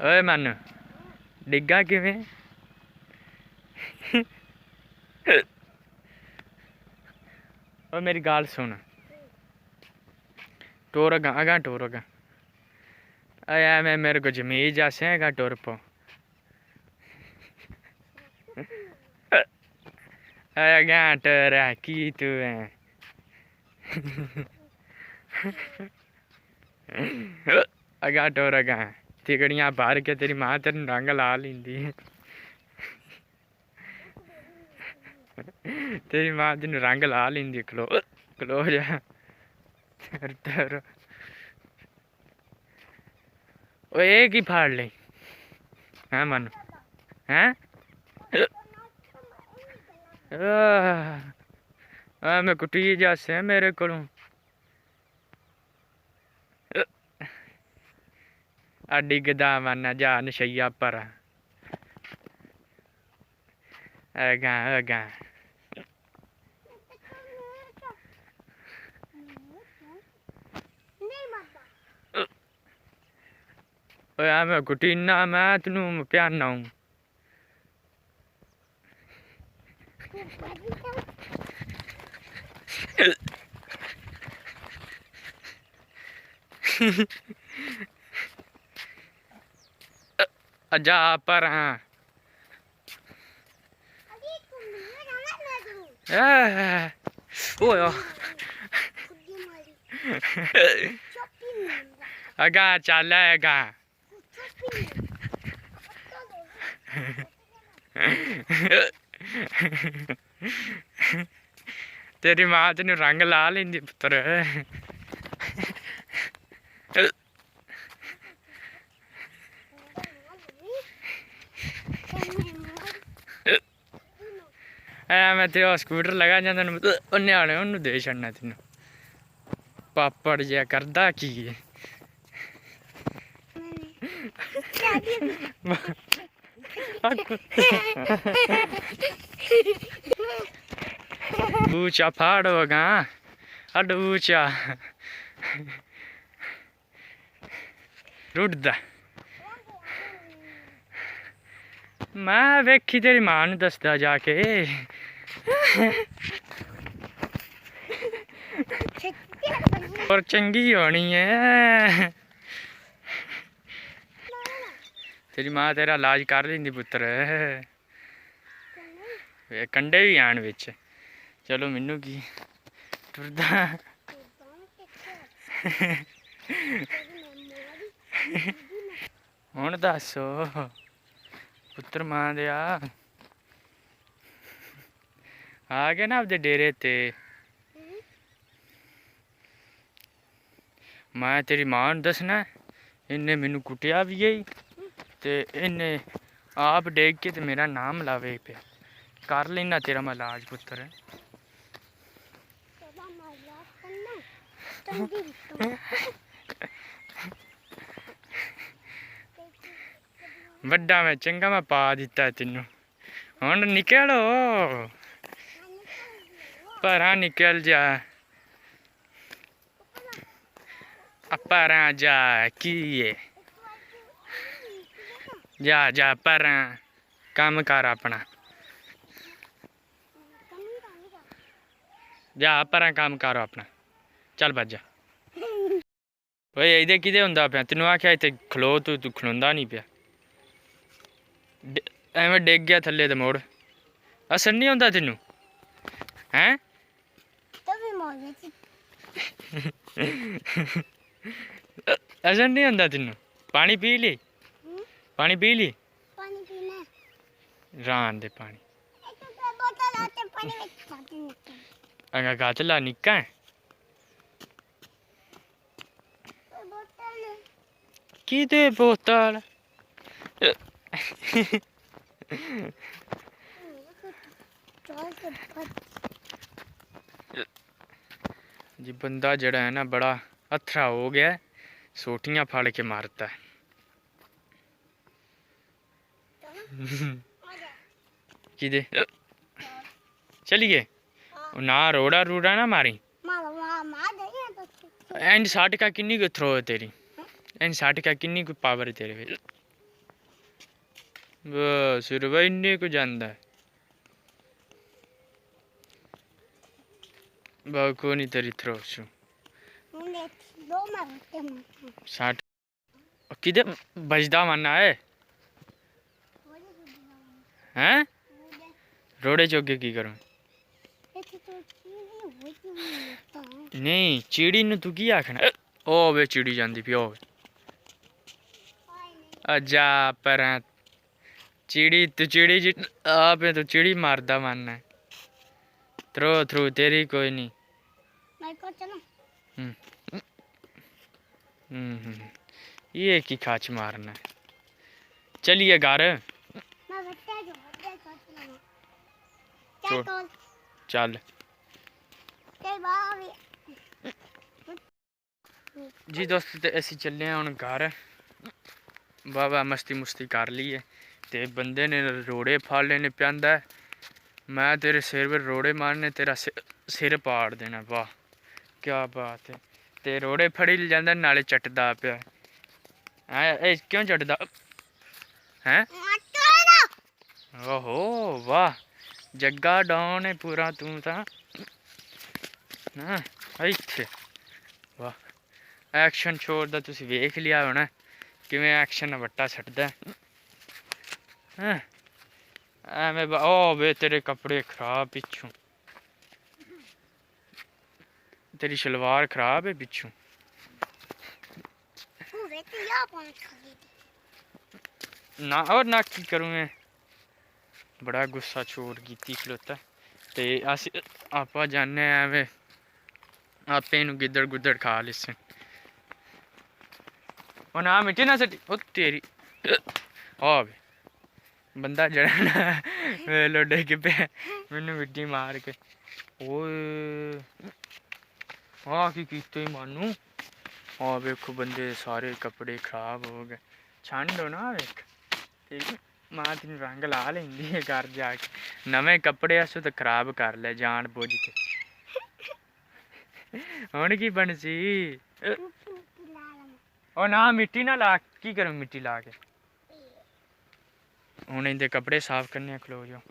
ओए मन डिग्गा किवें? ओ मेरी गाल सुन, टोर अगा अगा टोर अगा। अया मैं मेरे को जमीज आसेगा टोर पो। अगा टोरा की तू है। अगा टोर अगा तिगड़ियां बाहर के तेरी मां तेन रंग ला लींदी। तेरी मां तेन रंग ला लींदी। खलो खलो जा टोर। ओए की फाड़ ले हैं मन हैं? मैं कुटी जासे मेरे को डिगदा मन जा नशैया पर अगा अगा। मैं कुटी ना मैं तेन प्याना हूँ। जा पर हाँ अगा चल अगा। तेरी मां तेन रंग ला लेंदी पुत्र। मैं तेरा स्कूटर लगा जाता न्याणे ओनू दे छड़ना तेन। पापड़ जिहा करदा की ऊंचा फाड़ो गा अड ऊंचा रुड़दा। मैं वेखी तेरी मां नू दसदा जाके। और चंगी होनी है। तेरी मां तेरा इलाज कर लेंदी पुत्र। कंडे भी आन बिच। चलो मैनू की टुरदा। हुण दसो पुत्र मां दिया आ गया ना आपदे डेरे ते। मैं तेरी मां नू दसना इन्हें मैनू कुटिया भी गई ते इन्हें आप डेग के ते मेरा नाम लावे पे। कर लेना तेरा मैं इलाज पुत्र। वड्डा मैं चंगा मैं पा दिता तेनू। हुण निकलो परा निकल जा। परा जा की है जा जा परा काम कर अपना। जा परा काम कर अपना चल बज जा। ओए इधर किदे हुंदा पिया तेनू आख्या इत्थे खलो तू खलोंदा नहीं पिया। एवें डिग गया थल्ले ते मुड़ असर नहीं होंदा तेनू हैं? असर नहीं होंदा तेनू। पानी पी ली पानी पी ली रान दे पानी। अगा गातला निक्का है की दे बोतल। जी बंदा जड़ा है ना बड़ा अथरा हो गया। सोटियां फाड़ के मारता है। किदे चलिए ना रोड़ा रूड़ा ना मारी। एंड 60 का किन्नी को थ्रो है तेरी? एंड 60 का किन्नी को पावर है तेरे विच? बस फिर भाई इन्ने को जांदा है। को नहीं तेरी थ्रो छू 60 किधे बजदा मानना है हैं? रोड़े चौके की करूं? नहीं चिड़ी नु तू की आखना? ओ वे चिड़ी जांदी पी ओ अजा पर चिड़ी तू चिड़ी आप तो चिड़ी मारदा मानना है। थ्रो थ्रू तेरी कोई नहीं। हम्म ये की खाच मारना है। चलिए घर चल जी दोस्त ते असी चले हुण घर। बाबा मस्ती मुस्ती कर ली है ते बंदे ने रोड़े फाड़ लेने प्यांदा है। मैं तेरे सिर पर रोड़े मारने तेरा सिर पाड़ देना। वाह क्या बात है। ते रोड़े फड़ी जांदा नाले चटदा पिया है। क्यों चटदा हैं? ओहो वाह जग्गा डॉन है पूरा तू ता इत्थे। वाह एक्शन छोड़ दा तुसी वेख लिया होना किवें एक्शन वट्टा छड्डदा है। एवें ओ वे तेरे कपड़े खराब पिछू तेरी शलवार खराब है पिछू। ना और ना की करूँ मैं बड़ा गुस्सा छोड़ कीती खलोता ते अस आपा जाने एवें आपे नू गिद्दड़ गुद्दड़ खा लिसन। और ना मिट्टी ना सटी ओ तेरी ओ बंदा जड़ा ना लोडे के पे मैनू मिट्टी मार के ओए की कीते ही मानू। हाँ वेखो बंदे सारे कपड़े खराब हो गए। ठंड हो ना वेख ठीक मां तेन रंग ला लेंदी है घर जाके। नवे कपड़े अस तो खराब कर ले जान बुझ के। हुण की बनसी ओ ना मिट्टी ना ला की करूं मिट्टी ला के। हुण इंदे कपड़े साफ करने खलो जाओ।